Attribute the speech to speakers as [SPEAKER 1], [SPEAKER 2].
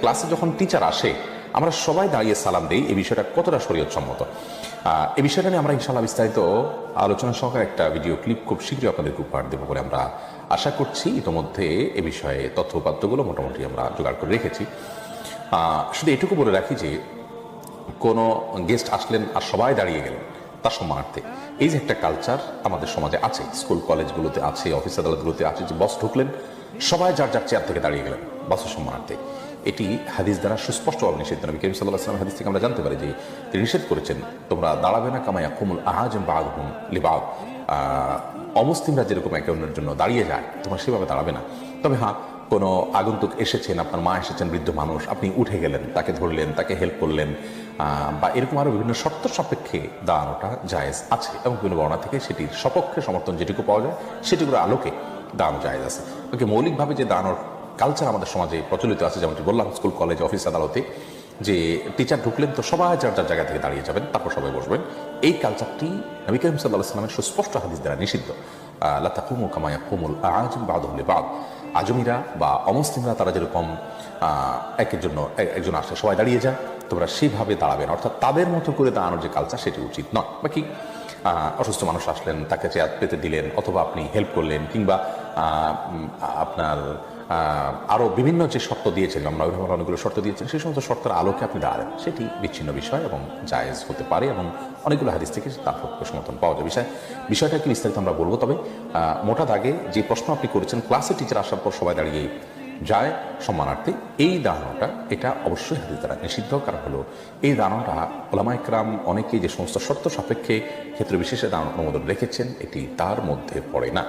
[SPEAKER 1] ক্লাসে যখন টিচার আসে আমরা সবাই দাঁড়িয়ে সালাম দিই, এই বিষয়টা কতটা শরীয়তসম্মত এই বিষয়টা নিয়ে আমরা ইনশাআল্লাহ বিস্তারিত আলোচনা সহকারে একটা ভিডিও ক্লিপ খুব শীঘ্রই আপনাদেরকে উপহার দেবো বলে আমরা আশা করছি। ইতোমধ্যে এ বিষয়ে তথ্য উপাত্তগুলো মোটামুটি আমরা জোগাড় করে রেখেছি। শুধু এটুকু বলে রাখি যে কোনো গেস্ট আসলেন আর সবাই দাঁড়িয়ে গেলেন তার সম্মানার্থে, এই যে একটা কালচার আমাদের সমাজে আছে, স্কুল কলেজগুলোতে আছে, অফিস আদালতগুলোতে আছে, যে বস ঢুকলেন সবাই যার যার চেয়ার থেকে দাঁড়িয়ে গেলেন বসের সম্মানার্থে, এটি হাদিস দ্বারা সুস্পষ্টভাবে নিষিদ্ধ। নবী করিম সাল্লাল্লাহু আলাইহি ওয়াসাল্লাম হাদিস থেকে আমরা জানতে পারি যে তিনি নিষেধ করেছেন, তোমরা দাঁড়াবে না কামা ইয়াকুমুল আহাজিম বা'দুহুম লিবা'দ, অমুসলিমরা যেরকম একে অন্যের জন্য দাঁড়িয়ে যায় তোমরা সেভাবে দাঁড়াবে না। তবে হ্যাঁ, কোনো আগন্তুক এসেছেন, আপনার মা এসেছেন, বৃদ্ধ মানুষ, আপনি উঠে গেলেন, তাকে ধরলেন, তাকে হেল্প করলেন, বা এরকম আরও বিভিন্ন শর্ত সাপেক্ষে দাঁড়ানোটা জায়েজ আছে, এবং বিভিন্ন বর্ণনা থেকে সেটির সপক্ষে সমর্থন যেটুকু পাওয়া যায় সেটিগুলো আলোকে দাঁড়ানো জায়েজ আছে। ওকে, মৌলিকভাবে যে দাঁড়ানোর কালচার আমাদের সমাজে প্রচলিত আছে, যেমনটি বললাম স্কুল কলেজ অফিস আদালতে, যে টিচার ঢুকলেন তো সবাই যার যার জায়গা থেকে দাঁড়িয়ে যাবেন, তারপর সবাই বসবেন, এই কালচারটি নবী করিম সাল্লাল্লাহু আলাইহি ওয়াসাল্লামের সুস্পষ্ট হাদিস দ্বারা নিষিদ্ধ। লা তাকুমু কামা ইয়াকুমুল আ'আজিম বা'দুহুম লিবা'দ, আজমিরা বা অমুসলিমরা তারা যেরকম একজন আসলে সবাই দাঁড়িয়ে যায়, তোমরা সেইভাবে দাঁড়াবে না, অর্থাৎ তাদের মতো করে দাঁড়ানোর যে কালচার সেটি উচিত নয়। বাকি অসুস্থ মানুষ আসলেন, তাকে চেয়ার পেতে দিলেন, অথবা আপনি হেল্প করলেন, কিংবা আপনার আরও বিভিন্ন যে শর্ত দিয়েছেন, আমরা অনেকগুলো শর্ত দিয়েছেন, সেই সমস্ত শর্তের আলোকে আপনি দাঁড়ালেন, সেটি বিচ্ছিন্ন বিষয় এবং জায়েজ হতে পারে, এবং অনেকগুলো হাদিস থেকে তার পক্ষে সমর্থন পাওয়া যায়। বিষয়টা কি বিস্তারিত আমরা বলবো। তবে মোটা দাগে যে প্রশ্ন আপনি করেছেন, ক্লাসে টিচার আসার পর সবাই দাঁড়িয়ে যায় সম্মানার্থে, এই দাঁড়ানোটা এটা অবশ্যই হাদিস দ্বারা নিষিদ্ধ। কারণ হলো এই দাঁড়ানোটা উলামায়ে কেরাম অনেকেই যে সমস্ত শর্ত সাপেক্ষে ক্ষেত্র বিশেষে দাঁড়ানোর অনুমোদন রেখেছেন, এটি তার মধ্যে পড়ে না।